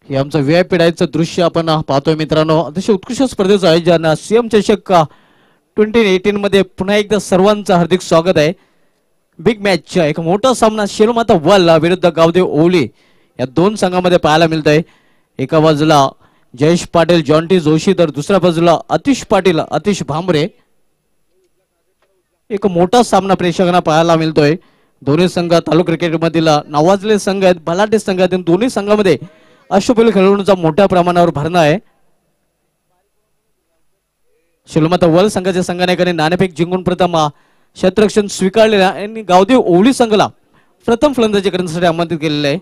हे आमचं व्हीआयपी डायचं दृश्य आपण पाहतोय मित्रांनो. अतिशय उत्कृष्ट स्पर्धेचं आयोजन सीएम चषक 2018 मध्ये पुन्हा एकदा सर्वांचं हार्दिक स्वागत आहे. बिग मॅच एक मोठा सामना शेलमाता वल विरुद्ध गावदेव ओवली या दोन संघामध्ये पाहायला मिळतोय. एका बाजूला जयेश पाटील जॉन्टी जोशी तर दुसऱ्या बाजूला आतिश पाटील आतिश भांबरे. एक मोठा सामना प्रेक्षकांना पाहायला मिळतोय. दोन्ही संघ तालुका क्रिकेट मधील नावाजलेले संघ आहेत. बलाढ्य संघ आहेत. दोन्ही संघामध्ये अष्टपैलू खेळाडूंचा मोठ्या प्रमाणावर भरणा आहे. शेलमाता वल संघाच्या संघानायकाने नाणेफेक जिंकून प्रथम क्षेत्ररक्षण स्वीकारलेला आणि गावदेव ओवली संघाला प्रथम फलंदाजी करण्यासाठी आमंत्रित केलेले आहे.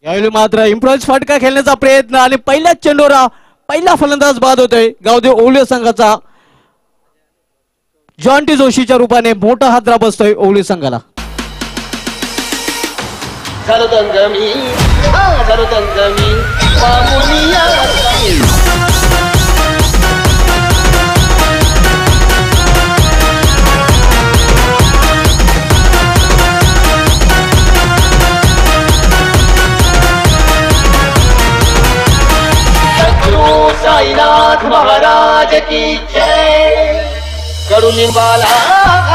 यावेळी मात्र इम्प्रोज फटका खेळण्याचा प्रयत्न आणि पहिल्या चेंडूवर पहिला फलंदाज बाद होतोय. गावदेव ओवली संघाचा जॉन्टी जोशीच्या रूपाने मोठा हादरा बसतोय ओवली संघाला. साईनाथ महाराज की जय. कडुलिंबाला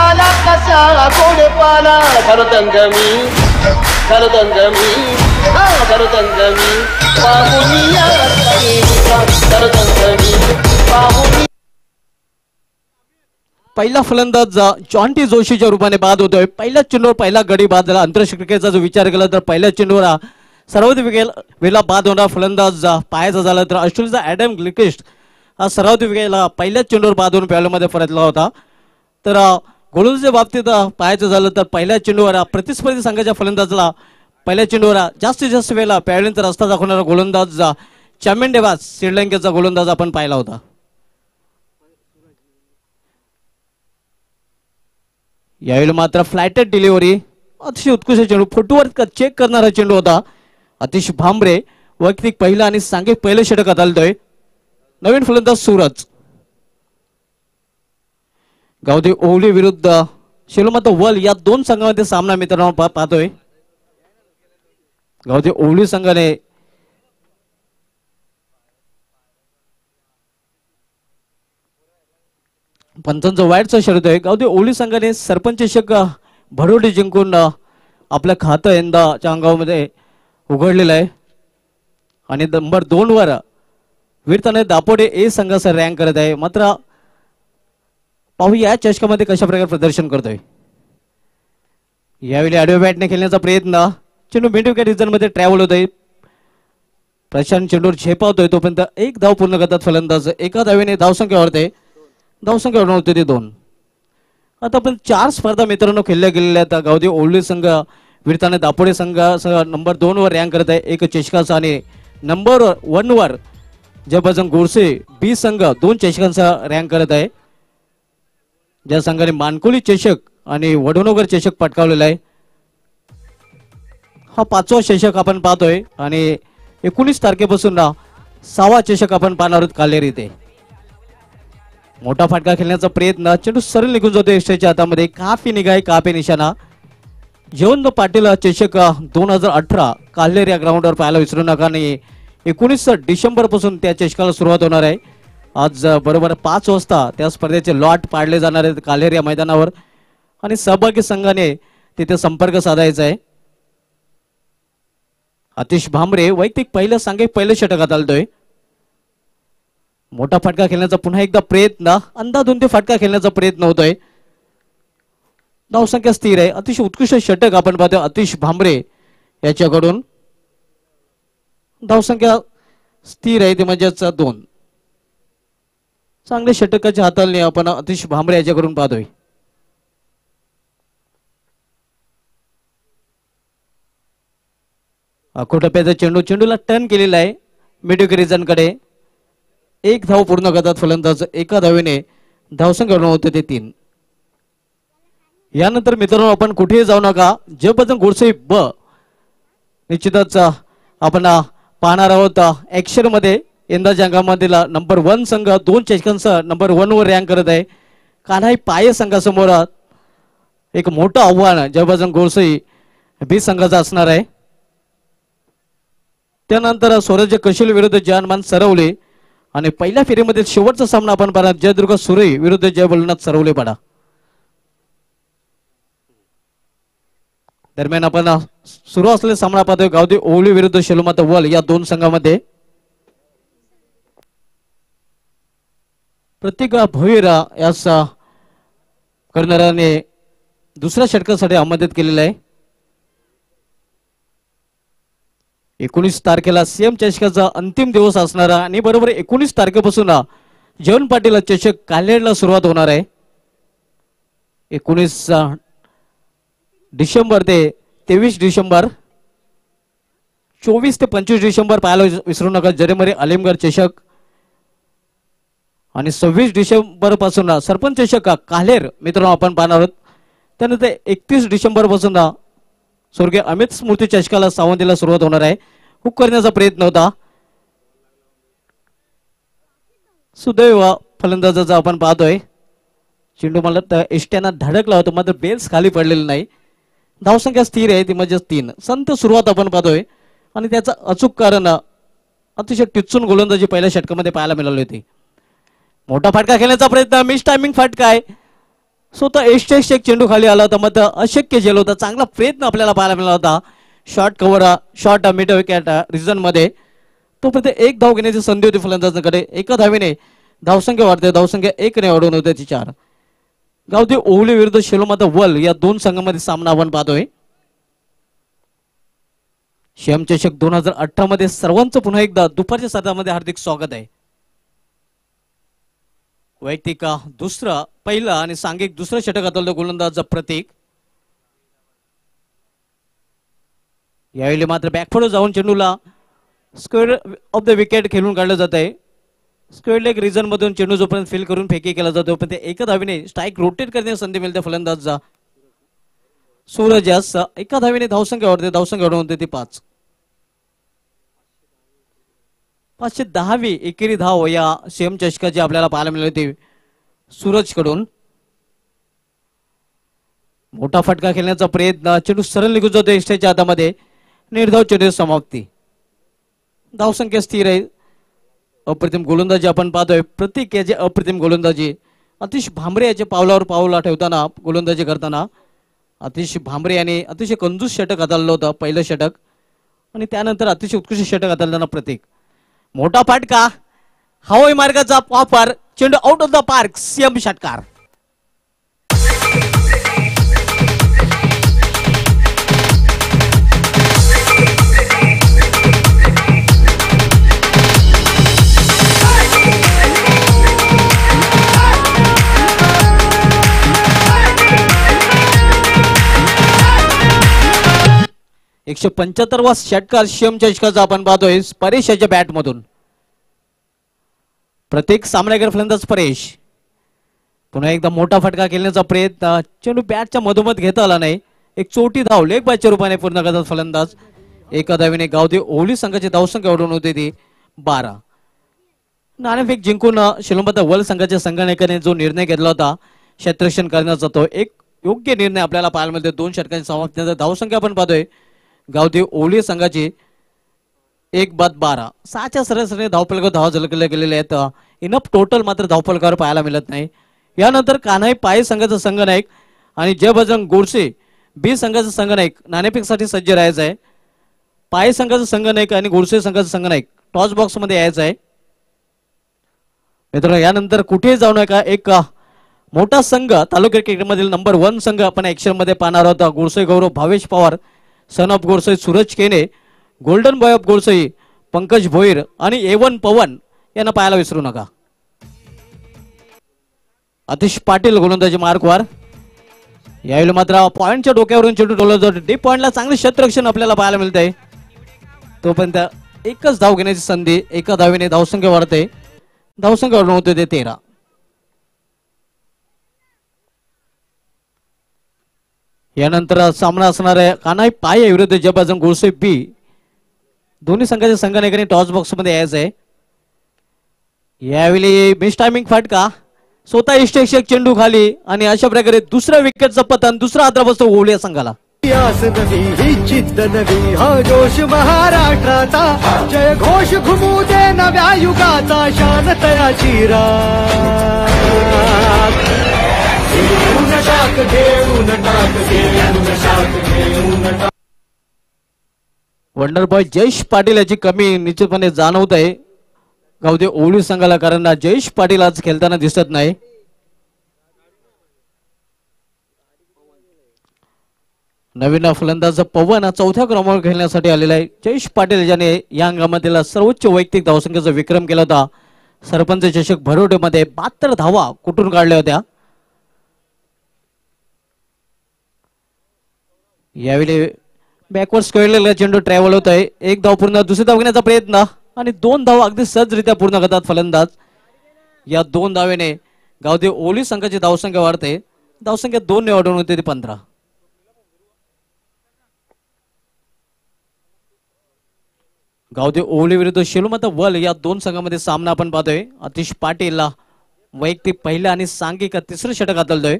आला कसा गोड पाला खरतंगमी खरतंगमी खरतंगमी पाहुनिया खरतंगमी पाहुनी. पहिला फलंदाज जॉन्टी जोशीच्या रूपाने बाद होतोय. पहिल्या चेंडूवर पहिला गडी बाद झाला. आंतरराष्ट्रीय क्रिकेटचा जो विचार केला तर पहिल्या चेंडूवर सर्वाधिक वेळेला बाद होणारा फलंदाज पाहायचा झाला तर ऑस्ट्रेलियाचा ॲडम गिलक्रिस्ट हा सर्वाधिक वेळेला पहिल्याच चेंडूवर बाद होऊन पॅव्हलियनमध्ये परतला होता. तर गोलंदाजीच्या बाबतीत पाहायचं झालं तर पहिल्या चेंडूवर प्रतिस्पर्धी संघाच्या फलंदाजाला पहिल्या चेंडूवर जास्तीत जास्त वेळेला पॅव्हलियनचा रस्ता दाखवणारा गोलंदाज चॅम्पियन डेवास श्रीलंकेचा गोलंदाज आपण पाहिला होता. यावेळी मात्र फ्लॅटेड डिलिव्हरी अतिशय उत्कृष्ट चेंडू फुटवर चेक करणारा चेंडू होता. आतिश भांबरे वैयक्तिक पहिला आणि सांघिक पहिलं षटक हाताळतोय. नवीन फलंदाज सूरज. गावदेव ओवली विरुद्ध शेलमाता वल या दोन संघांमध्ये सामना मित्रांनो पाहतोय. गावदेव ओवली संघाने पंचांचं वाईटचा शर्यत आहे. गावदेव ओवली संघाने सरपंच चषक भरोडी जिंकून आपलं खातं यंदाच्या अंगामध्ये उघडलेलं आहे आणि नंबर 2 वर वीरताने दापोडे ए संघाचा रँक करत आहे. मात्र पाहूया या चषकामध्ये कशा प्रकारे प्रदर्शन करतोय. यावेळी आडव्या बॅटने खेळण्याचा प्रयत्न चेंडू मिड विकेट रिजन मध्ये ट्रॅव्हल होतोय. प्रशांत चेंडूवर झेपावतोय तोपर्यंत एक धाव पूर्ण करतात फलंदाज. एका धावेने धावसंख्या वाढते. धावसंख्या वाढवते ते 2. आता आपण 4 स्पर्धा मित्रांनो खेळल्या गेलेल्या आहेत. गावदेव ओवली संघ वीरताने दापोडे संघासह नंबर 2 वर रँक करत आहे. एक चषकाचा आणि नंबर 1 वर जयभजन गोडसे बी संघ 2 चषकांचा रँक करत आहे. ज्या संघाने मानकोली चषक आणि वडोनगर चषक पटकावलेला आहे. हा 5वा चषक आपण पाहतोय आणि 19 तारखेपासून 6वा चषक आपण पाहणार आहोत कालेर इथे. मोठा फटका खेळण्याचा प्रयत्न चेंडू सरळ निघून जातो एक्स्ट्राच्या हातामध्ये. काफी निघाय काफी निशाणा. जयवंत पाटील चषक 2018 काल्हेर या ग्राउंडवर पाहायला विसरू नका. आणि 19 डिसेंबर पासून त्या चषकाला सुरुवात होणार आहे. आज बरोबर 5 वाजता त्या स्पर्धेचे लॉट पाडले जाणार आहेत काल्हेर या मैदानावर आणि सहभागी संघाने तिथे संपर्क साधायचा आहे. आतिश भांबरे वैयक्तिक पहिलं सांघिक पहिलं षटक हाताळतोय. मोठा फटका खेळण्याचा पुन्हा एकदा प्रयत्न अंधाधुंदी फटका खेळण्याचा प्रयत्न होतोय. धावसंख्या स्थिर आहे. अतिशय उत्कृष्ट षटक आपण पाहतो आतिश भांबरे याच्याकडून. धावसंख्या स्थिर आहे ती म्हणजेच 2. चांगले षटकाची हाताळणी आपण आतिश भांबरे याच्याकडून पाहतोय. टप्प्याचा चेंडूला टर्न केलेला आहे मिड कडे. एक धाव पूर्ण करतात फलंदाज. एका धावेने धावसंख्या होते ते 3. यानंतर मित्रांनो आपण कुठेही जाऊ नका. जयभजन गोडसे ब निश्चितच आपण पाहणार आहोत ऍक्शन मध्ये. यंदाच्या अंकामधील नंबर 1 संघ 2 चषकांसह नंबर 1 वर रँक करत आहे. कान्हाई पाये संघासमोर एक मोठं आव्हान जयभजन गोडसे बी संघाचा असणार आहे. त्यानंतर स्वराज्य कशिल विरुद्ध जानमान सरवले आणि पहिल्या फेरीमध्ये शेवटचा सामना आपण पाहणार जयदुर्ग सुरई विरुद्ध जय भोलेनाथ सरवले पाडा. दरम्यान आपण सुरू असलेला सामना पाहतोय गावदे ओवली विरुद्ध शेलुमाता वल या 2 संघामध्ये. प्रत्येक भोईर यास कर्णधाराने दुसऱ्या षटकासाठी आमंत्रित केलेलं आहे. 19 तारखेला सीएम चषकाचा अंतिम दिवस असणारा आणि बरोबर 19 तारखेपासून जयवंत पाटील चषक कालेडला सुरुवात होणार आहे. 19 डिसेंबर ते 23 डिसेंबर 24 ते 25 डिसेंबर पाहायला विसरू नका जरेमरे अलीमगड चषक. आणि 26 डिसेंबर पासून सरपंच चषक कालेर मित्रांनो आपण पाहणार आहोत. त्यानंतर 31 डिसेंबर पासून स्वर्गीय अमित स्मृती चषकाला सावंतीला सुरुवात होणार आहे. हुक करण्याचा प्रयत्न होता. सुदैव फलंदाजाचा आपण पाहतोय चेंडू मला एष्ट्याना धडकला होता मात्र बेल्स खाली पडलेली नाही. धावसंख्या स्थिर आहे ती म्हणजे 3. संत सुरुवात आपण पाहतोय आणि त्याचं अचूक कारण अतिशय टिचून गोलंदाजी पहिल्या षटकामध्ये पाहायला मिळाली होती. मोठा फटका खेळण्याचा प्रयत्न मिस टायमिंग फटका आहे. स्वतः एक चेंडू खाली आला होता मात्र अशक्य झेल होता. चांगला प्रयत्न आपल्याला पाहायला मिळाला होता. Short cover short mid wicket reason मध्ये तोपर्यंत एक धाव घेण्याची संधी होती फलंदाजांकडे. एका धावेने धावसंख्या वाढते. धावसंख्या 1 ने वाढवून होते ती 4. गावदे ओवली विरुद्ध शेलुमाता वल या 2 संघांमध्ये सामना आपण पाहतोय. श्याम चषक 2018 मध्ये सर्वांचं पुन्हा एकदा दुपारच्या सत्रामध्ये हार्दिक स्वागत आहे. वैयक्तिक दुसरा पहिला आणि सांघिक दुसरा षटक हाताळतो गोलंदाज प्रतीक. यावेळी मात्र बॅकफोड जाऊन चेंडूला स्क्वेअर ऑफ द विकेट खेळून काढलं जात आहे. स्क्वेअर लेग रिजन मधून चेंडू जोपर्यंत फील करून फेकी केला जातो पण ते एका धावेने स्ट्राईक रोटेट करण्याची संधी मिळते फलंदाजचा सूरज यास. एका धावेने धावसंख्या वाढते. धावसंख्या वाढवून होते ती 5. 510वी एकेरी धाव या सीएम चषकाची आपल्याला पाहायला मिळाली होती सूरज कडून. मोठा फटका खेळण्याचा प्रयत्न चेंडू सरळ निघून जातो एक्स्ट्राच्या हातामध्ये. निर्धाव चेंडू समाप्ती. धावसंख्या स्थिर आहे. अप्रतिम गोलंदाजी आपण पाहतोय प्रतीक याचे अप्रतिम गोलंदाजी. अतिश भांबरे याचे पावलावर पावला ठेवताना गोलंदाजी करताना अतिश भांबरे याने अतिशय कंजूस षटक हाताळलं होतं पहिलं षटक आणि त्यानंतर अतिशय उत्कृष्ट षटक हाताळताना प्रतीक. मोठा फटका हवाई मार्गाचा पॉपर चेंडू out of the park. CM षटकार. एकशे 75वा षटकार सीएम चषकाचा आपण पाहतोय परेश याच्या बॅट मधून. प्रत्येक सामनावीर फलंदाज परेश. पुन्हा एकदा मोठा फटका खेळण्याचा प्रयत्न चेंडू बॅटच्या मधोमध घेता आला नाही. एक चोटी धाव लेग बायच्या रूपाने पूर्ण करतात फलंदाज. एका धावेने गावदे ओवली संघाची धावसंख्या वाढवून होती ती 12. नाणेफेक जिंकून शेलुमाता वल संघाच्या संघटनेने जो निर्णय घेतला होता क्षेत्ररक्षण करण्याचा तो एक योग्य निर्णय आपल्याला पाहायला मिळतो. 2 षटकांची समाप्ती. धावसंख्या आपण पाहतोय गावदे ओवली संघाची 1-12. 6च्या सरासरी धावफलकावर धावा झलकल्या गेलेल्या आहेत. इनफ टोटल मात्र धावफलकावर पाहायला मिळत नाही. यानंतर कान्हाई पाये संघाचा संघनायक आणि जय बजरंग गोडसे बी संघाचा संघनायक नाणेफेकसाठी सज्ज राहायचं आहे. पाये संघाचा संघनायक आणि गोडसे संघाचा संघनायक टॉस बॉक्स मध्ये यायचं आहे. मित्रांनो यानंतर कुठेही जाऊ नका. एक मोठा संघ तालुका क्रिकेटमधील नंबर 1 संघ आपण ऍक्शन मध्ये पाहणार आहोत. गोडसे गौरव भावेश पवार सन ऑफ गोडसे सूरज केने golden boy of Godse Pankaj Bhoir आणि A1 पवन यांना पाहायला विसरू नका. आतिश पाटील गोलंदाजी मार्कवर. यावेळी मात्र पॉइंटच्या डोक्यावरून चेंडू डोलला जातो. डीप पॉइंटला चांगले क्षेत्ररक्षण आपल्याला पाहायला मिळत आहे. तोपर्यंत एकच धाव घेण्याची संधी, एका धावेने धावसंख्या वाढते. धावसंख्या वाढून होते ते 13. यानंतर सामना असणार आहे कानाई पाय विरुद्ध जयबाजन गोळसे बी. दोन्ही संघाच्या संघनायकांनी टॉस बॉक्स मध्ये यायचं आहे. यावेळी मिस टायमिंग फटका, स्वतः इष्टेक्षक चेंडू खाली आणि अशा प्रकारे दुसऱ्या विकेटचा पतन, दुसरा आद्रा बसतो ओवळी संघाला. आस नवी ही जिद्द नवी, हा जोश महाराष्ट्राचा, जय घोष घुमू दे नव्या युगाचा, शांतयाची रात. घेऊन टाक, घेऊन टाक, घेऊन टाक, घेऊन टाक. वंडर बॉय जयेश पाटील याची कमी निश्चितपणे जाणवत आहे गावदे ओवळी संघाला, कारण जयेश पाटील आज खेळताना दिसत नाही. नवीन फलंदाज पवन चौथ्या क्रमांकावर खेळण्यासाठी आलेला आहे. जयेश पाटील ज्याने या अंगामधील सर्वोच्च वैयक्तिक धावसंख्येचा विक्रम केला होता. सरपंच चषक भरोटेमध्ये 72 धावा कुठून काढल्या होत्या. यावेळी बॅकवर्ड स्क्वेअरला चेंडू ट्रॅव्हल होत आहे. एक धाव पूर्ण, दुसरी धाव घेण्याचा प्रयत्न आणि 2 धाव अगदी सहजरित्या पूर्ण करतात फलंदाज. या 2 धावेने गावदे ओवळी संघाची धावसंख्या वाढते. धावसंख्या 2 ने वाढवून होते ती 15. गावदे ओवळी विरुद्ध शेलूमाता वल या 2 संघामध्ये सामना आपण पाहतोय. आतिश पाटीलला वैयक्तिक पहिलं आणि सांघिक तिसरं षटक हाताळतोय.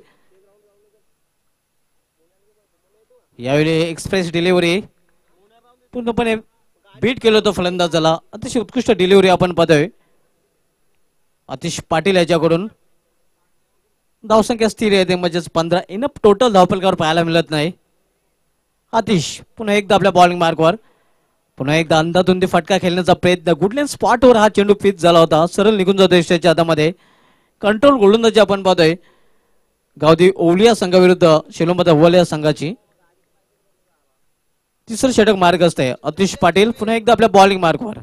यावेळी एक्सप्रेस डिलिव्हरी पूर्णपणे बीट केलं होतं फलंदाजाला. अतिशय उत्कृष्ट डिलिव्हरी आपण पाहतोय आतिश पाटील याच्याकडून. धावसंख्या स्थिर आहे, म्हणजेच 15. इनफ टोटल धावफलकावर पाहायला मिळत नाही. आतिश पुन्हा एकदा आपल्या बॉलिंग मार्कवर, पुन्हा एकदा अंधाधुंदी फटका खेळण्याचा प्रयत्न. गुडलँड स्पॉटवर हा चेंडू पिच झाला होता, सरळ निघून जातो यष्टीच्या हातामध्ये. कंट्रोल गोलंदाजी आपण पाहतोय गावदी ओवळी या संघाविरुद्ध शेलूमाता वल या संघाची. तिसरं षटक मार्ग असते. आतिश पाटील पुन्हा एकदा आपल्या बॉलिंग मार्कवर.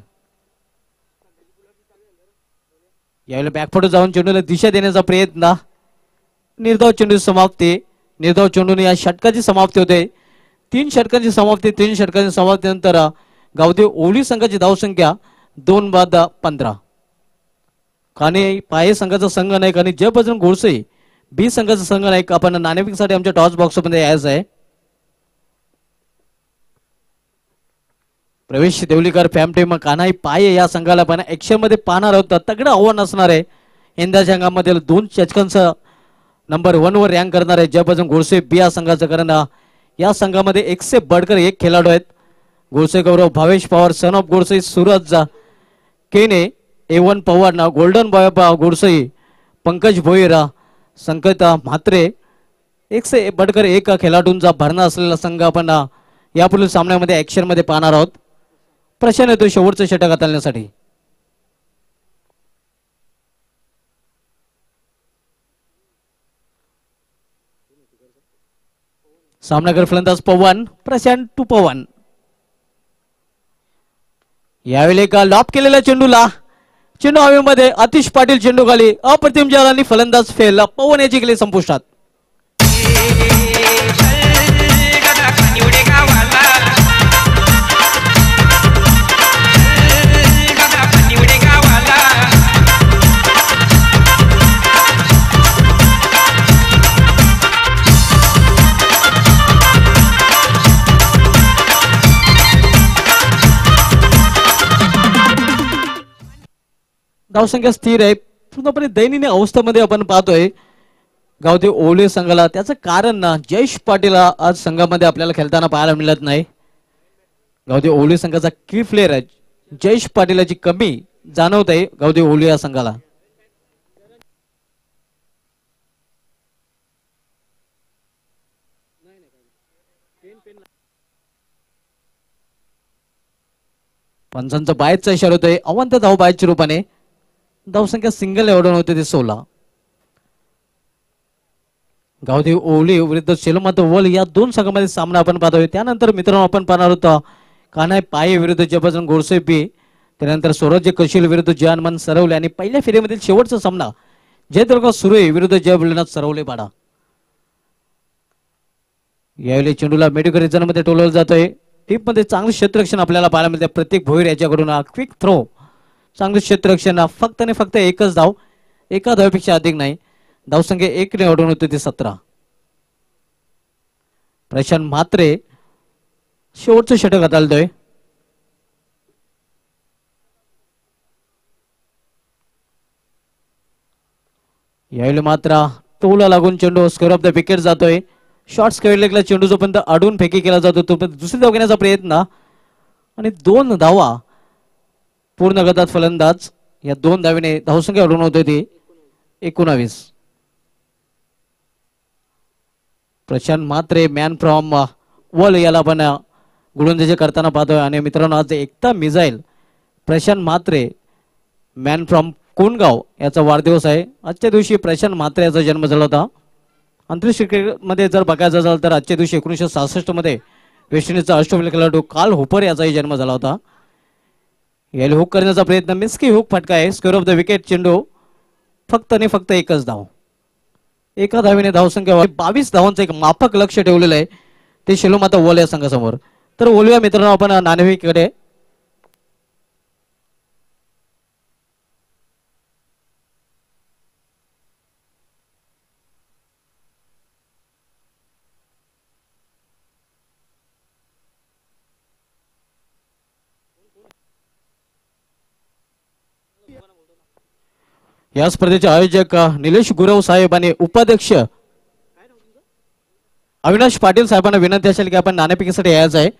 यावेळी बॅकफुट जाऊन चेंडूला दिशा देण्याचा प्रयत्न. निर्धाव चेंडू समाप्ती. निर्धाव चेंडूने या षटकाची समाप्ती होते. 3 षटकांची समाप्ती. 3 षटकांची समाप्तीनंतर गावदे ओवळी संघाची धावसंख्या 2 बाद 15. काने पाये संघाचा संघ नायक आणि जयबजरंग गोडसे बी संघाचा संघ नायक आपण नाणेफेकीसाठी आमच्या टॉस बॉक्स मध्ये यायचं आहे. प्रवेश देवलीकर फॅम टीम कान्हाई पाये या संघाला पण ऍक्शन मध्ये पाहणार आहोत. तगडं आव्हान असणार आहे. यंदाच्या अंगामधील 2 षटकांचं नंबर 1 वर रँक करणार आहे जयबजरंग गोडसे बी या संघाचं, कारण या संघामध्ये 1 से बढ़कर 1 खेळाडू आहेत. Godse Gaurav, Bhavesh Pawar, son of Godse, Suraj Kene, A1 Pawar, golden boy Godse, Pankaj Bhoira, Sanketa Mhatre. 1 से बढ़कर 1 खेळाडूंचा भरणा असलेला संघ आपण यापुढील सामन्यामध्ये ऍक्शन मध्ये पाहणार आहोत. प्रश्न येतो शेवटचं षटक हाताळण्यासाठी. सामनागर फलंदाज पवन, प्रशांत टू पवन. यावेळी एका लॉप केलेल्या चेंडूला चेंडू हवेमध्ये आतिश पाटील चेंडू खाली अप्रतिम जलांनी फलंदाज फेल. पवन याची गेली संपुष्टात. धावसंख्या स्थिर आहे. पूर्णपणे दैनंदिन अवस्थेमध्ये आपण पाहतोय गावदे ओवळी संघाला. त्याचं कारण जयेश पाटील आज संघामध्ये आपल्याला खेळताना पाहायला मिळत नाही. गावदे ओवळी संघाचा की प्लेअर आहे जयेश पाटीलाची कमी जाणवत आहे गावदे ओवळी या संघाला. पंचांचा बायचा इशारा होतोय. अवंत धाव बायच्या रूपाने. धावसंख्या सिंगल एवढून होते ते 16. गावदे ओवळी विरुद्ध शेलूमाता वल या 2 संघांमध्ये सामना आपण पाहतोय. त्यानंतर मित्रांनो आपण पाहणार होतो कान्हाई पाये विरुद्ध जयबजरंग गोडसे बी. त्यानंतर स्वराज्य कशील विरुद्ध जयहनुमान सरवले आणि पहिल्या फेरीमधील शेवटचा सामना जयदुर्गा सुरे विरुद्ध जय भोलेनाथ सरवले पाडा. यावेळी चेंडूला मेडिकल रिझनमध्ये टोलवलं जातोय. टीपमध्ये चांगलं क्षेत्ररक्षण आपल्याला पाहायला मिळते. प्रत्येक भोईर याच्याकडून क्विक थ्रो, चांगलं क्षेत्ररक्षण. फक्त आणि फक्त एकच धाव, एका धावेपेक्षा अधिक नाही. धावसंख्या 1 ने ओढून होते ते 17. प्रशांत म्हात्रे शेवटचं षटक हाताळतोय. यावेळी मात्र टोला लागून चेंडू स्क्वेअर ऑफ द विकेट जातोय. शॉर्ट्स खेळलेला चेंडू जोपर्यंत आडून फेकी केला जातो तोपर्यंत दुसरी धाव घेण्याचा प्रयत्न आणि 2 धावा पूर्ण गतात फलंदाज. या 2 धावेने धावसंख्या वाढवून होते ती 19. प्रशांत म्हात्रे मॅन फ्रॉम वल याला आपण गोलंदाजी करताना पाहतोय. आणि मित्रांनो आज Ekta missile Prashant Mhatre man from Kongaon याचा वाढदिवस आहे. आजच्या दिवशी प्रशांत म्हात्रे याचा जन्म झाला होता. आंतरराष्ट्रीय क्रिकेटमध्ये जर बघायचं झालं तर आजच्या दिवशी 1966 मध्ये वेस्ट इंडिजचा अष्टपैलू खेळाडू कार्ल हुपर याचाही जन्म झाला होता. याला हुक करण्याचा प्रयत्न, मिस्की हुक फटका आहे. स्क्वेअर ऑफ द विकेट चेंडू, फक्त आणि फक्त एकच धाव. एका धावेने धावसंख्या 22 धावांचं एक माफक लक्ष ठेवलेलं आहे ते शेलोमाता वल या संघासमोर. तर बोलूया मित्रांनो आपण नाणेफेकीकडे. या स्पर्धेचे आयोजक निलेश गुरव साहेब आणि उपाध्यक्ष अविनाश पाटील साहेबांना विनंती असेल की आपण नाणेफेकीसाठी यायचं आहे.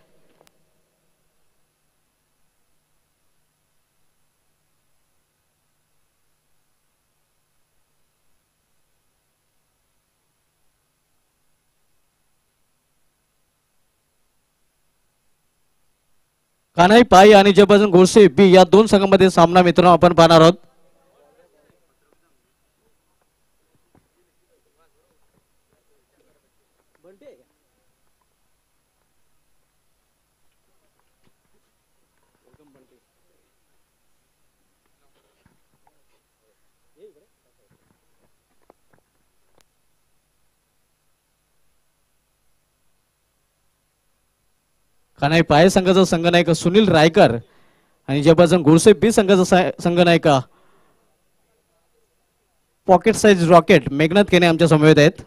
कान्हाई पाई आणि जयपासन गोडसे बी या 2 संघांमध्ये सामना मित्रांनो आपण पाहणार आहोत. कान्हाई पाय संघाचा संघनायक सुनील रायकर आणि जयपासन गोडसे बी संघाचा संघनायक पॉकेट साइज रॉकेट मेघनाथ केने आमच्या समवेत आहेत.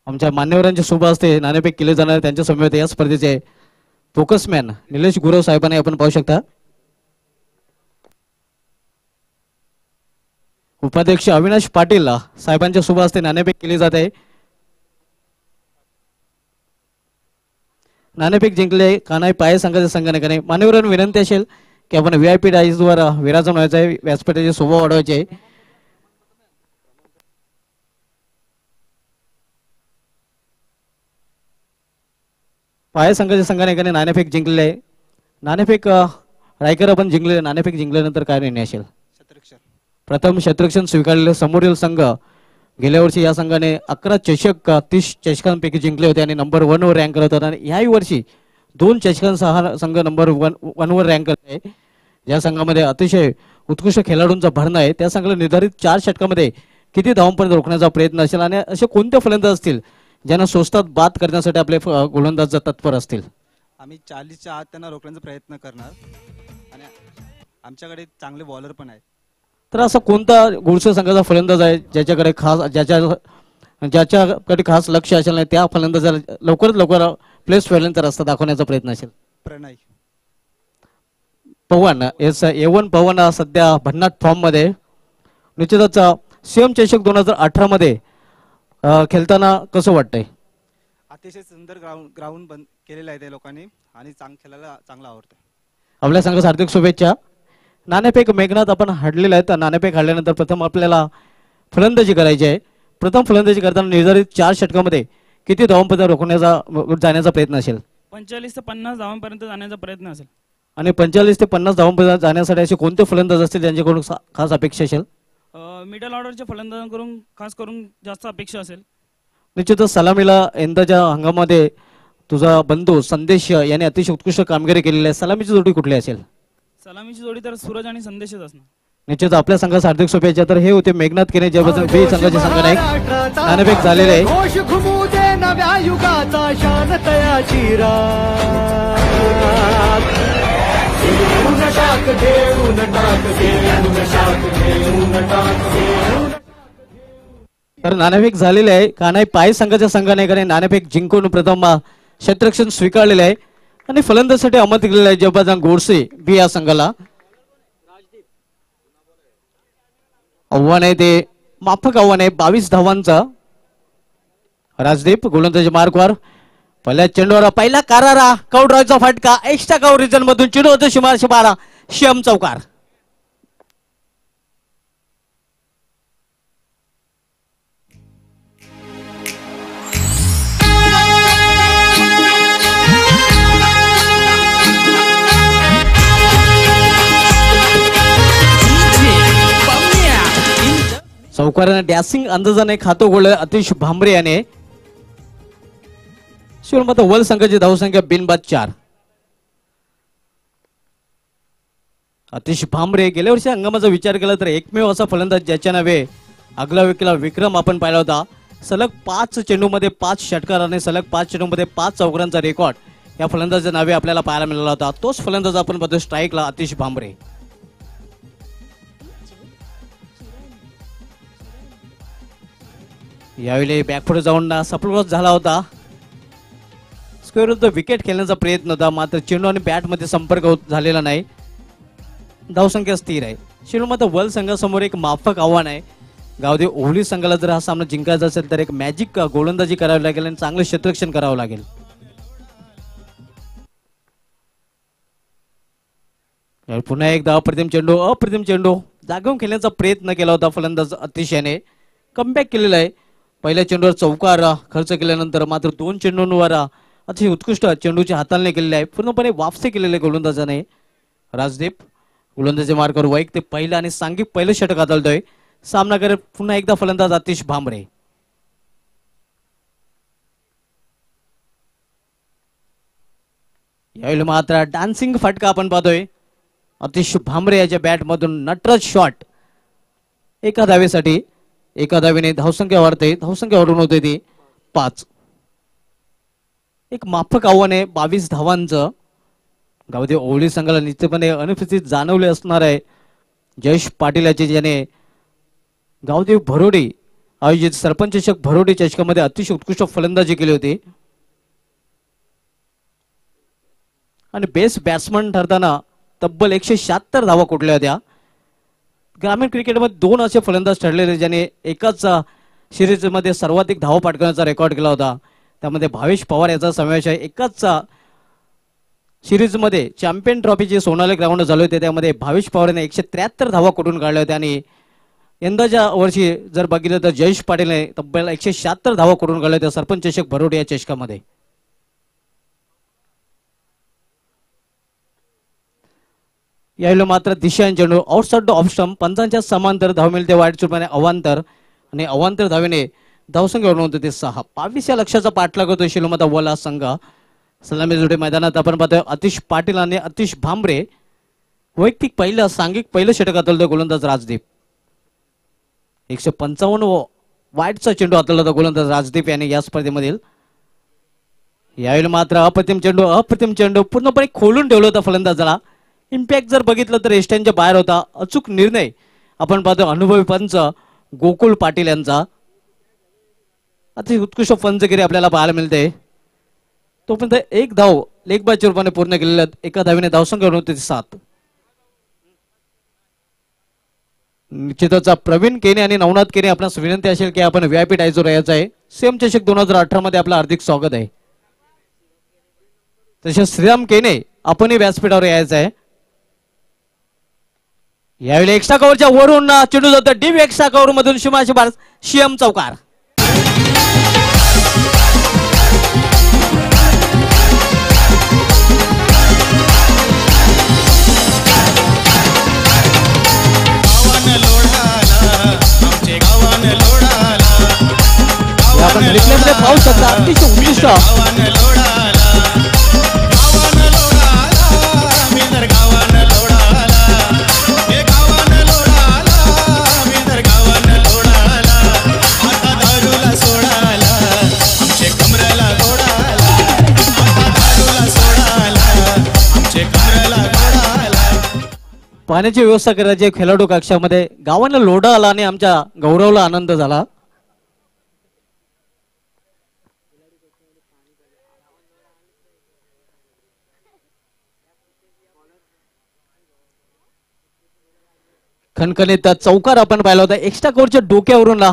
आमच्या मान्यवरांच्या शुभ हस्ते नाणेफेक केले जाणार त्यांच्या समवेत या स्पर्धेचे फोकसमॅन निलेश गुरव साहेबांना आपण पाहू शकता. उपाध्यक्ष अविनाश पाटील साहेबांच्या शुभ हस्ते नाणेफेक केली जात आहे. नाणेफेक जिंकले कान्हाई पाय संघाच्या संघाने. मान्यवरांना विनंती असेल की आपण VIP डाईजवर विराजमान व्हायचं आहे, व्यासपीठाची शोभा वाढवायची आहे. पाय संघाच्या संघाने नाणेफेक जिंकलेले आहे. नाणेफेक रायकर आपण जिंकले. नाणेफेक जिंकल्यानंतर काय निर्णय असेल? प्रथम क्षेत्ररक्षण स्वीकारलेले समोरील संघ गेल्या वर्षी या संघाने 11 चषक 30 चषकांपैकी जिंकले होते आणि नंबर 1 वर रँक करत होता. आणि याही वर्षी 2 चषकांसह संघ नंबर 1 वर रँक करत आहे. या संघामध्ये अतिशय उत्कृष्ट खेळाडूंचा भरणा आहे. त्या संघाला निर्धारित 4 षटकामध्ये किती धावांपर्यंत रोखण्याचा प्रयत्न असेल आणि असे कोणते फलंदाज असतील ज्यांना स्वस्तात बाद करण्यासाठी आपले गोलंदाज तत्पर असतील? आम्ही 40च्या आत त्यांना रोखण्याचा प्रयत्न करणार आणि आमच्याकडे चांगले बॉलर पण आहेत. तर असा कोणता गोडसे संघाचा फलंदाज आहे ज्याच्याकडे खास लक्ष असेल नाही त्या फलंदाजाला लवकरात लवकर प्लेस व्हायलेंचा रस्ता दाखवण्याचा प्रयत्न असेल? प्रणय पवन A1 पवन सध्या भन्नाट फॉर्म मध्ये. निश्चितच सीएम चषक 2018 मध्ये खेळताना कसं वाटतंय? अतिशय सुंदर ग्राउंड बंद केलेलं आहे त्या लोकांनी आणि खेळायला चांगलं आवडतं. आपल्या संघास हार्दिक शुभेच्छा. नाणेफेक मेघनाथ आपण हाडलेला आहे. तर नाणेफेक हाडल्यानंतर प्रथम आपल्याला फलंदाजी करायची आहे. प्रथम फलंदाजी करताना निर्धारित 4 षटकामध्ये किती धावांपर्यंत रोखण्याचा जाण्याचा प्रयत्न असेल? 45 ते 50 धावांपर्यंत जाण्याचा प्रयत्न असेल. आणि 45 ते 50 धावांपर्यंत जाण्यासाठी असे कोणते फलंदाज असतील ज्यांच्याकडून खास अपेक्षा असेल? मिडल ऑर्डरच्या फलंदाजांकडून खास करून जास्त अपेक्षा असेल. निश्चितच सलामीला यंदाच्या हंगामामध्ये तुझा बंधू संदेश याने अतिशय उत्कृष्ट कामगिरी केलेली आहे. सलामीची जोडी कुठली असेल? सलामीची जोडी तर सूरज आणि संदेशच असणार. निश्चित आपल्या संघास हार्दिक शुभेच्छा. तर हे होते मेघनाथ केने जे बी संघाचे संघनायक. नाणेफेक झालेले आहे. घोष घुमू दे नव्या युगाचा शानतयाची रात. घेऊन टाक घेऊन टाक घेऊन टाक घेऊन टाक घेऊन. तर नाणेफेक झालेले आहे. कान्हाई पाय संघाच्या संघाने नाणेफेक जिंकून प्रथम क्षेत्ररक्षण स्वीकारलेले आहे आणि फलंदाजीसाठी अहमद केलेला आहे जयबाजान गोडसे बी या संघाला. आव्हान आहे ते माफक आव्हान आहे 22 धावांचं. राजदीप गोलंदाजी मार्कवर पहिल्या चेंडूवर पहिला कारारा कौडराचा फटका एक्स्ट्रा कव्हर रिजन मधून चेंडू होतो शिमारशे 12 श्याम चौकार. चौकाराने डॅसिंग अंदाजाने खातो गोल अतिश भांबरे याने. शिवमत वल संघाची धावसंख्या बिनबाद 4. अतिश भांबरे गेल्या वर्षी हंगामाचा विचार केला तर एकमेव असा फलंदाज ज्याच्या नावे आगला वेगळा विक्रम आपण पाहिला होता. सलग 5 चेंडूमध्ये 5 षटकार आणि सलग 5 चेंडूमध्ये 5 चौकारांचा रेकॉर्ड या फलंदाजाच्या नावे आपल्याला पाहायला मिळाला होता. तोच फलंदाज आपण पाहतो स्ट्राईकला अतिश भांबरे. यावेळी बॅकफुट जाऊन सफलवश झाला होता. स्क्वेअर विकेट खेळण्याचा प्रयत्न होता मात्र चेंडू आणि बॅट मध्ये संपर्क झालेला नाही. धावसंख्या स्थिर आहे. शिरोमत वल संघासमोर एक माफक आव्हान आहे. गावदेव ओहली संघाला जर हा सामना जिंकायचा असेल तर एक मॅजिक गोलंदाजी करावी लागेल आणि चांगलं क्षेत्ररक्षण करावं लागेल. पुन्हा एकदा अप्रतिम चेंडू जागेऊन खेळण्याचा प्रयत्न केला होता फलंदाज अतिशयाने. कमबॅक केलेला आहे. पहिल्या चेंडूवर चौकार खर्च केल्यानंतर मात्र 2 चेंडूंवर अतिशय उत्कृष्ट चेंडूची हाताळणी केलेली आहे. पूर्णपणे वापसी केलेले गोलंदाजाने. राजदीप गोलंदाजी मार्गावर वैयक्तिक पहिला आणि सांघिक पहिलं षटक हाताळतोय. सामनाकर पुन्हा एकदा फलंदाज अतिश भांबरे. यावेळी मात्र डान्सिंग फटका आपण पाहतोय. अतिश भांबरे याच्या बॅट मधून नटराज शॉट. एका धावेसाठी एका धावेने धावसंख्या वाढते. धावसंख्या वाढून होते ती 5. एक माफक आव्हान आहे 22 धावांचं. गावदेव ओहली संघाला निश्चितपणे अनुपस्थित जाणवले असणार आहे. जयेश पाटील याचे ज्याने गावदेव भरोडे आयोजित सरपंच चषक भरोडे चषकामध्ये अतिशय उत्कृष्ट फलंदाजी केली होती आणि बेस्ट बॅट्समन ठरताना तब्बल 176 धावा कोटल्या होत्या. ग्रामीण क्रिकेटमध्ये 2 असे फलंदाज ठरलेले ज्याने एकाच सिरीज मध्ये सर्वाधिक धावा पाठवण्याचा रेकॉर्ड केला होता. त्यामध्ये भावेश पवार याचा समावेश आहे. एकाच सिरीज मध्ये चॅम्पियन ट्रॉफी जे सोनाली ग्राउंड झाले होते त्यामध्ये भावेश पवार याने 173 धावा कोटून काढल्या होत्या आणि यंदाच्या वर्षी जर बघितलं तर जयेश पाटीलने तब्बल 176 धावा कोटून काढल्या होत्या सरपंच चषक भरोडे या चषकामध्ये. यावेळी मात्र दिशांन चेंडू आउटसाइड ऑफ स्टंप पंचांच्या समांतर धाव मिळते वाईट चुरपाने अवांतर आणि अवांतर धावेने धावसंख्या वाढवून होते ते 6. 22 या लक्षाचा पाठलाग होतो शिलोमता वला संघ. सलामी जोडे मैदानात आपण पाहतोय अतिश पाटील आणि अतिश भांबरे. वैयक्तिक पहिलं सांघिक पहिलं षटक हाताळतोय गोलंदाज राजदीप. 155 वाईटचा चेंडू हाताळला होता गोलंदाज राजदीप याने या स्पर्धेमधील. यावेळी मात्र अप्रतिम चेंडू पूर्णपणे खोलून ठेवलं होतं फलंदाजाला. इम्पॅक्ट जर बघितलं तर एस्टॅनच्या बाहेर होता. अचूक निर्णय आपण पाहतो अनुभवी पंच गोकुळ पाटील यांचा. अति उत्कृष्ट पंचगिरी आपल्याला पाहायला मिळते. तोपर्यंत एक धाव लेग बायच्या रूपाने पूर्ण केलेल्या एका धावेने धावसंख्या होती 7. निश्चितच प्रवीण केने आणि नवनाथ केने आपणास विनंती असेल की आपण व्हीआयपी डायझोर यायचं आहे. सेम चषक 2018 मध्ये आपलं हार्दिक स्वागत आहे. तसेच श्रीराम केने आपणही व्यासपीठावर यायचं आहे. यावेळी एक्स्ट्रा कव्हरच्या वरून चेंडू जातो डीप एक्स्ट्रा कव्हर मधून शिमाशी बार शियम चौकार. आपण रिप्लेमध्ये पाहू शकता अतिशय उत्कृष्ट पाण्याची व्यवस्था करायची खेळाडू कक्षामध्ये गावाला लोढा आला आणि आमच्या गौरवला आनंद झाला. खणखणीत चौकार आपण पाहिला होता. एक्स्ट्रा कोरच्या डोक्यावरून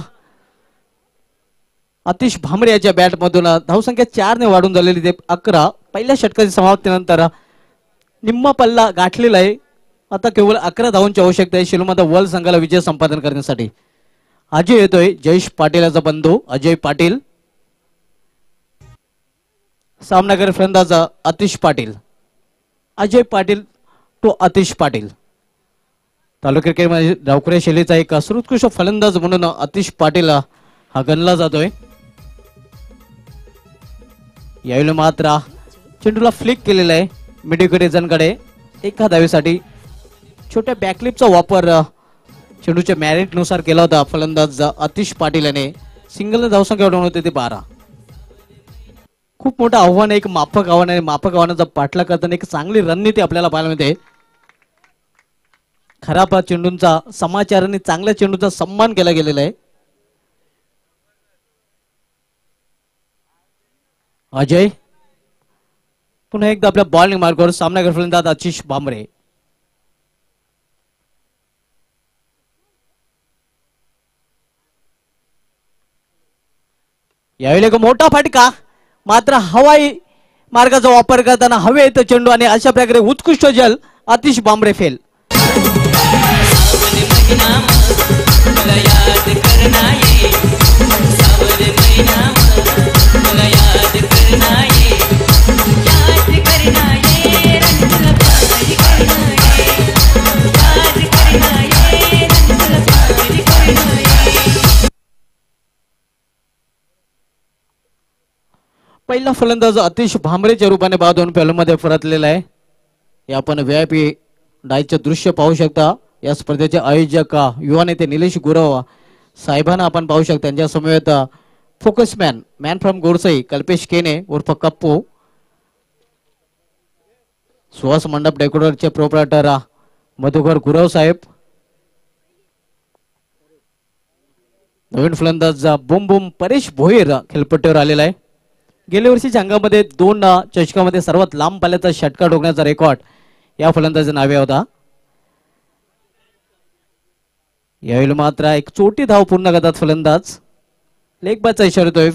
आतिश भामरे याच्या बॅट मधून धावसंख्या 4 ने वाढून झालेली ते 11. पहिल्या षटकाची समाप्तीनंतर निम्मा पल्ला गाठलेला आहे. आता केवळ 11 धावांची आवश्यकता आहे शिलोमाता वर्ल्ड संघाला विजय संपादन करण्यासाठी. अजय येतोय, जयेश पाटील याचा बंधू अजय पाटील. सामनाकर फलंदाज आतिश पाटील. अजय पाटील तो आतिश पाटील. तालुका क्रिकेटमध्ये डावखुऱ्या शैलीचा एक सर्वोत्कृष्ट फलंदाज म्हणून आतिश पाटील हा गणला जातोय. यावेळी मात्र चेंडूला फ्लिक केलेला आहे मिडविकेटरकडे. एका धावेसाठी छोट्या बॅकलिपचा वापर चेंडूच्या मॅरिट नुसार केला होता फलंदाज आतिश पाटील याने. सिंगल धावसंख्या वाढवून होते ते 12. खूप मोठं आव्हान आहे, एक माफक आव्हान आहे. माफक आव्हानाचा पाठलाग करताना एक चांगली रणनीती आपल्याला पाहायला मिळते. खराब चेंडूंचा समाचार आणि चांगल्या चेंडूचा सन्मान केला गेलेला आहे. अजय पुन्हा एकदा आपल्या बॉलिंग मार्गावर सामनागर फलंदाज आतिश भामरे. यावेळी एक मोठा फटका, मात्र हवाई मार्गाचा वापर करताना हवेत चेंडू आणि अशा प्रकारे उत्कृष्ट जल आतिश भामरे फेल. पहिला फलंदाज आतिश भामरेच्या रूपाने बाद होऊन पैलूमध्ये परतलेला आहे. हे आपण VIP डायचे दृश्य पाहू शकता. या स्पर्धेचे आयोजक युवा नेते निलेश गुरव साहेबांना आपण पाहू शकता. त्यांच्या समवेत फोकसमॅन मॅन फ्रॉम गोरसई कल्पेश केने उर्फ कप्पू, सुहास मंडप डेकोरेटरचे प्रोप्रायटर मधुकर गुरव साहेब, नवीन फलंदाज बुम बुम परेश भोईर खेळपट्टीवर आलेला आहे. गेल्या वर्षीच्या अंगामध्ये 2 चषकामध्ये सर्वात लांब पाल्याचा षटकार ठोकण्याचा रेकॉर्ड या फलंदाजाच्या नावे होता. यावेळी मात्र एक चोटी धाव पूर्ण करतात फलंदाज. लेग बायचा इशारा येतोय.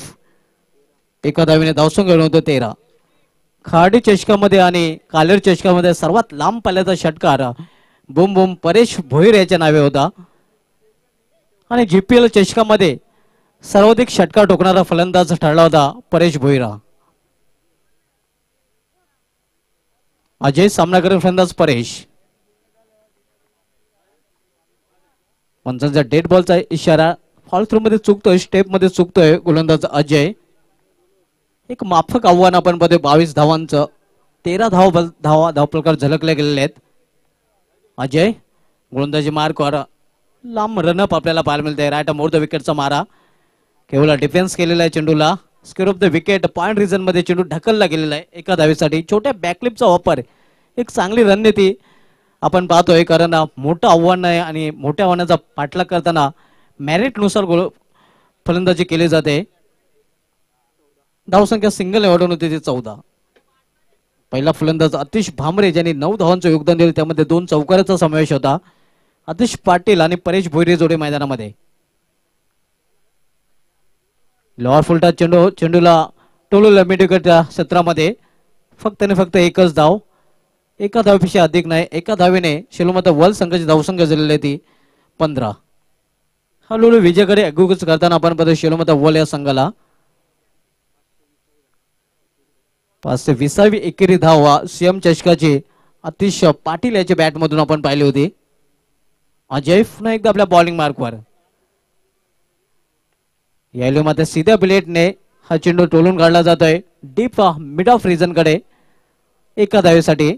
एका धावेने धावसंख्या होतो 13. खाडी चषकामध्ये आणि कालेर चषकामध्ये सर्वात लांब पाल्याचा षटकार बुम बुम परेश भोईर याच्या नावे होता. आणि GPL चषकामध्ये सर्वाधिक षटकार ठोकणारा फलंदाज ठरला होता परेश भोईरा. अजय सामनाकर फलंदाज परेश. पंचांचा डेड बॉलचा इशारा. फॉल थ्रू मध्ये चुकतोय, स्टेप मध्ये चुकतोय गोलंदाज अजय. एक माफक आव्हान आपण मध्ये 22 धावांचं 13 धावफलकार झलकले गेलेले आहेत. अजय गोलंदाजी मार्कवर लांब रनअप आपल्याला पाहायला मिळते. राईट मोर द विकेटचा मारा. केवळ डिफेन्स केलेला आहे चेंडूला. Square of the wicket point region मध्ये चेंडू ढकलला गेलेला आहे एका धावेसाठी. छोट्या बॅकलिपचा वापर, एक चांगली रणनीती आपण पाहतोय. कारण मोठं आव्हान आहे आणि मोठ्या आव्हानाचा पाठलाग करताना मॅरिट नुसार फलंदाजी केली जाते. धावसंख्या सिंगल वाढवून होती ती 14. पहिला फलंदाज आतिश भामरे ज्यांनी 9 धावांचं योगदान दिलं, त्यामध्ये 2 चौकाराचा समावेश होता. आतिश पाटील आणि परेश भोईरे जोडे मैदानामध्ये. लोअर फुलटा चेंडूला टोलूला मिडविकेट क्षेत्रामध्ये फक्त आणि फक्त एकच धाव. एका धावेपेक्षा अधिक नाही. एका धावेने शिलोमाता वर्ल्ड संघाची धावसंख्या झालेली आहे ती 15. हळूहळू विजयाकडे अग्गुगच करताना आपण पाहतो शिलोमाता वर्ल्ड या संघाला 520वी एकेरी धाव सीएम चषकाची आतिश पाटील याच्या बॅट मधून आपण पाहिली होती. अजय पुन्हा एकदा आपल्या बॉलिंग मार्कवर. यावेळी मात्र सीध्या बुलेटने हा चेंडू टोलून काढला जातोय डीप मिड ऑफ रिजन कडे. एका धावेसाठी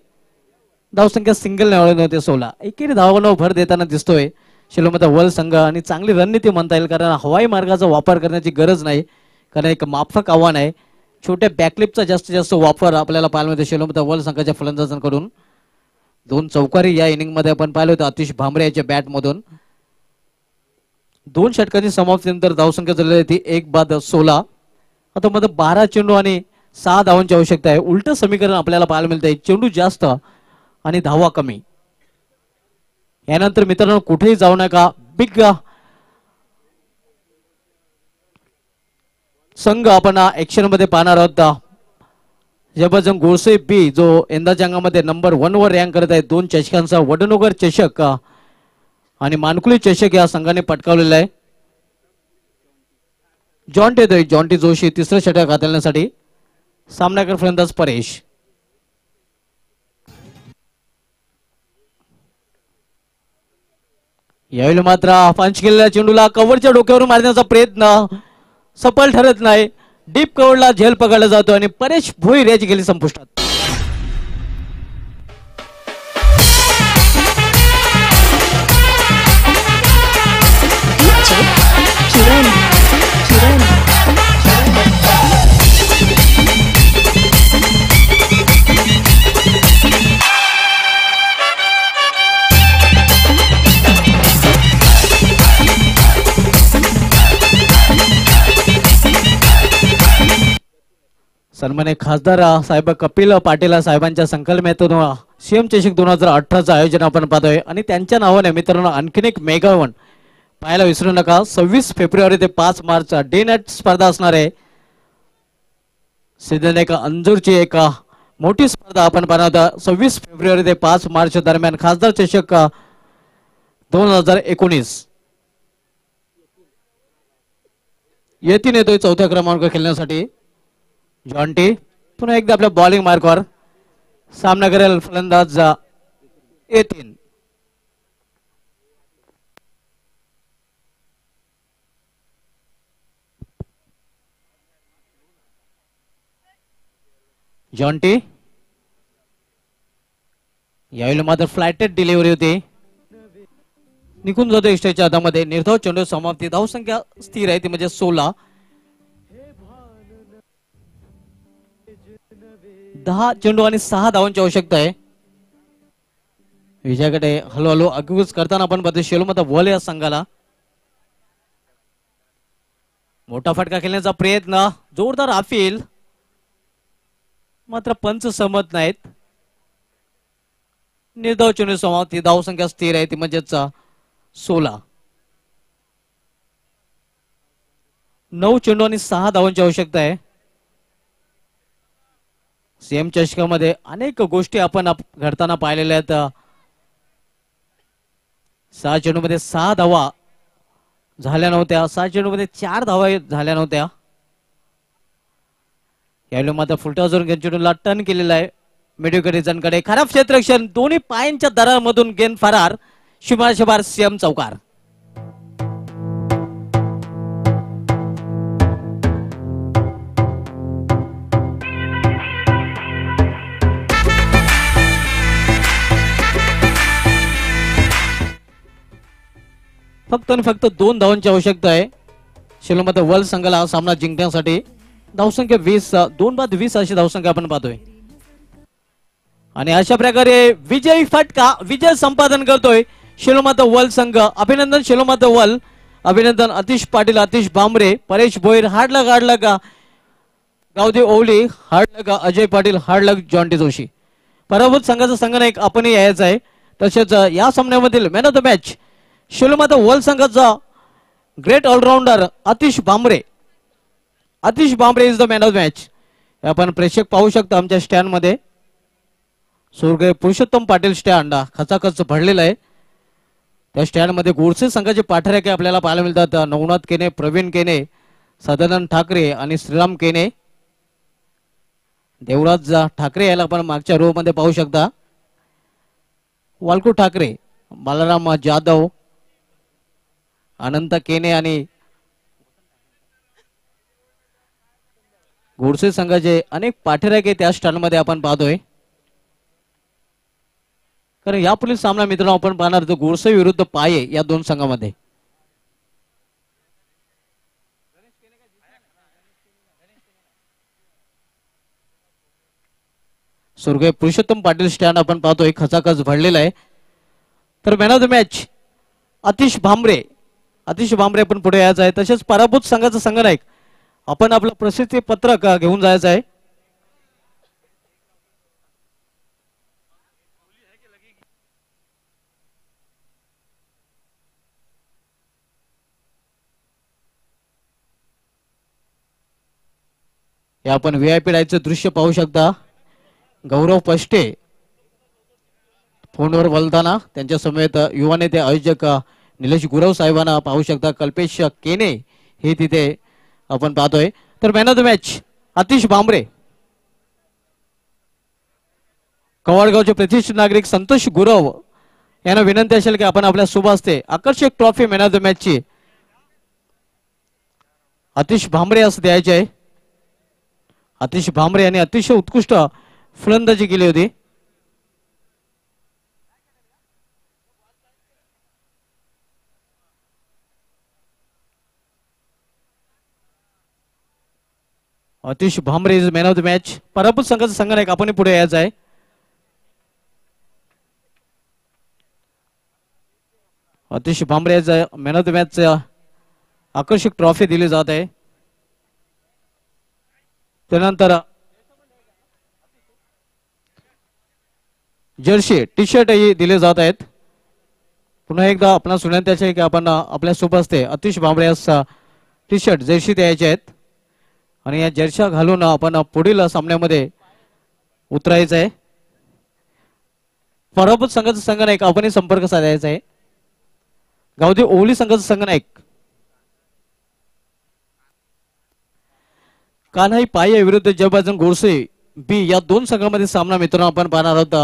धावसंख्या सिंगल निवडून होते 16. एकेरी धावांवर भर देताना दिसतोय शिलोमाता वर्ल्ड संघ. आणि चांगली रणनीती म्हणता येईल, कारण हवाई मार्गाचा वापर करण्याची गरज नाही, कारण एक माफक आव्हान आहे. छोट्या बॅकलिपचा जास्तीत जास्त वापर आपल्याला पाहायला मिळतो शिलोमाता वर्ल्ड संघाच्या फलंदाजांकडून. 2 चौकारी या इनिंग मध्ये आपण पाहिलं होतं आतिश भामरे याच्या बॅट मधून. 2 षटकांची समाप्तीनंतर धावसंख्या झालेली ती 1/16. आता मध्ये 12 चेंडू आणि 6 धावांची आवश्यकता आहे. उलट समीकरण आपल्याला पाहायला मिळतंय. चेंडू जास्त आणि धावा कमी. यानंतर मित्रांनो कुठेही जाऊ नका. बिग संघ आपण ऍक्शन मध्ये पाहणार आहोत. जबरदस्त गोडसे बी जो यंदाच्या अंगामध्ये नंबर 1 वर रँक करत आहे. 2 चषकांचा वडनगर चषक आणि मानकुली चषक या संघाने पटकावलेला आहे. जॉन्टी येतोय. जॉन्टी जोशी तिसरं षटक हाताळण्यासाठी. सामनाकर फलंदाज परेश. यावेळी मात्र पंच केलेल्या चेंडूला कव्हरच्या डोक्यावरून मारण्याचा प्रयत्न सफल ठरत नाही. डीप कव्हरला झेल पकडला जातो आणि परेश भोईर याची गेली संपुष्टात. सन्मान्य खासदार साहेब कपिल पाटील साहेबांच्या संकल्पनेतून सीएम चषक 2018चं आयोजन आपण पाहतोय आणि त्यांच्या नावाने मित्रांनो आणखीन एक मेगा इव्हेंट पाहायला विसरू नका. 26 फेब्रुवारी ते 5 मार्च डे नाईट स्पर्धा असणार आहे. सिद्धनायक अंजूरची एक मोठी स्पर्धा आपण पाहणार आहोत. 26 फेब्रुवारी ते 5 मार्च दरम्यान खासदार चषक 2019 येतोय चौथ्या क्रमांक खेळण्यासाठी. जॉन्टी पुन्हा एकदा आपल्या बॉलिंग मार्कवर. सामना करेल फलंदाज येतीन. जॉन्टी यावेळी मात्र फ्लायटेड डिलिव्हरी होती. निघून जातो एक्स्ट्राच्या हातामध्ये. निर्धाव चेंडू समाप्ती. धावसंख्या स्थिर आहे ती म्हणजे 16. 10 चेंडू आणि 6 धावांची आवश्यकता आहे. विजयाकडे हळूहळू अग्गुच करताना आपण पाहतो शेलोमत वल या संघाला. मोठा फटका खेळण्याचा प्रयत्न. जोरदार अपील मात्र पंच सहमत नाहीत. निर्धाव चेंडू समाप्ती. धावसंख्या स्थिर आहे ती म्हणजेच 16. 9 चेंडू आणि 6 धावांची आवश्यकता आहे. सीएम चषकामध्ये अनेक गोष्टी आपण घडताना पाहिलेल्या आहेत. 6 चेंडू मध्ये 6 धावा झाल्या नव्हत्या. 6 चेंडू मध्ये 4 धावा झाल्या नव्हत्या. यावेळी मात्र फुलटा जोरून चेंडूला टर्न केलेला आहे मिडविकेटरीजनकडे. खराब क्षेत्ररक्षण. दोन्ही पायांच्या दरामधून गेंद फरार. शुभार सीएम चौकार. फक्त आणि फक्त 2 धावांची आवश्यकता आहे शिलोमत वर्ल्ड संघाला हा सामना जिंकण्यासाठी. धावसंख्या 20. 2/20 अशी धावसंख्या आपण पाहतोय. आणि अशा प्रकारे विजयी फटका विजय संपादन करतोय शिलोमत वर्ल्ड संघ. अभिनंदन शिलोमत वर्ल्ड. अभिनंदन Atish Patil, Atish Bhamre, Paresh Bhoir. Hard luck Gavdev Ovali. Hard luck Ajay Patil. Hard luck Jonty Joshi. पराभूत संघाचा संघनायक आपणही यायचा आहे. तसेच या सामन्यामधील man of the match Shilomat world संघाचा great allrounder Atish Bhamre. Atish Bhamre is the man of the match. आपण प्रेक्षक पाहू शकता आमच्या स्टँड मध्ये. स्वर्गीय पुरुषोत्तम पाटील स्टँड खचाखच भरलेला आहे. त्या स्टँड मध्ये गोडसे संघाचे पाठराखे आपल्याला पाहायला मिळतात. नवनाथ केने, प्रवीण केने, सदानंद ठाकरे आणि श्रीराम केने. देवराज ठाकरे याला आपण मागच्या रो मध्ये पाहू शकता. वालकू ठाकरे, बालाराम जाधव, अनंत केने आणि गोडसे संघाचे अनेक पाठराखे त्या स्टँड मध्ये आपण पाहतोय. कारण यापुढील सामना मित्रांनो आपण पाहणार तो गोडसे विरुद्ध पाये या 2 संघामध्ये. स्वर्गीय पुरुषोत्तम पाटील स्टँड आपण पाहतोय खचाखच भरलेला आहे. तर man of the match Atish Bhambare आपण पुढे यायचं आहे. तसेच पराभूत संघाचा संघनायक आपण आपलं प्रसिद्धी पत्रक घेऊन जायचं आहे. हे आपण व्हीआयपी लाईव्हचं दृश्य पाहू शकता. गौरव पष्टे फोनवर बोलताना त्यांच्या समेत युवा नेते आयोजक निलेश गुरव साहेबांना पाहू शकता. कल्पेश केने हे तिथे आपण पाहतोय. तर man of the match Atish Bhambre. कवाडगावचे प्रतिष्ठित नागरिक संतोष गुरव यांना विनंती असेल की आपण आपल्या शुभ हस्ते आकर्षक trophy man of the match ची आतिश भांबरे असं द्यायचे आहे. आतिश भांबरे यांनी अतिशय उत्कृष्ट फलंदाजी केली होती. Atish Bhambare is man of the match. पराभूत संघाचा संघनायक आपण पुढे यायचं आहे. Atish Bhambare man of the match आकर्षक ट्रॉफी दिली जात आहे. त्यानंतर जर्सी टी शर्ट ही दिले जात आहेत. पुन्हा एकदा आपणास विनंती आहे की आपण आपल्या शुभ हस्ते आतिश भांबरे यास टी शर्ट जर्सी द्यायचे आहेत आणि या जर्सी घालून आपण पुढील सामन्यामध्ये उतरायचं आहे. पराभूत संघाचा संघनायक आपण संपर्क साधायचा आहे. गावदे ओवली संघाचा संघनायक कान्हाई पाये विरुद्ध जयबाजन गोडसे बी या दोन संघांमध्ये सामना मित्रांनो आपण पाहणार आहोत.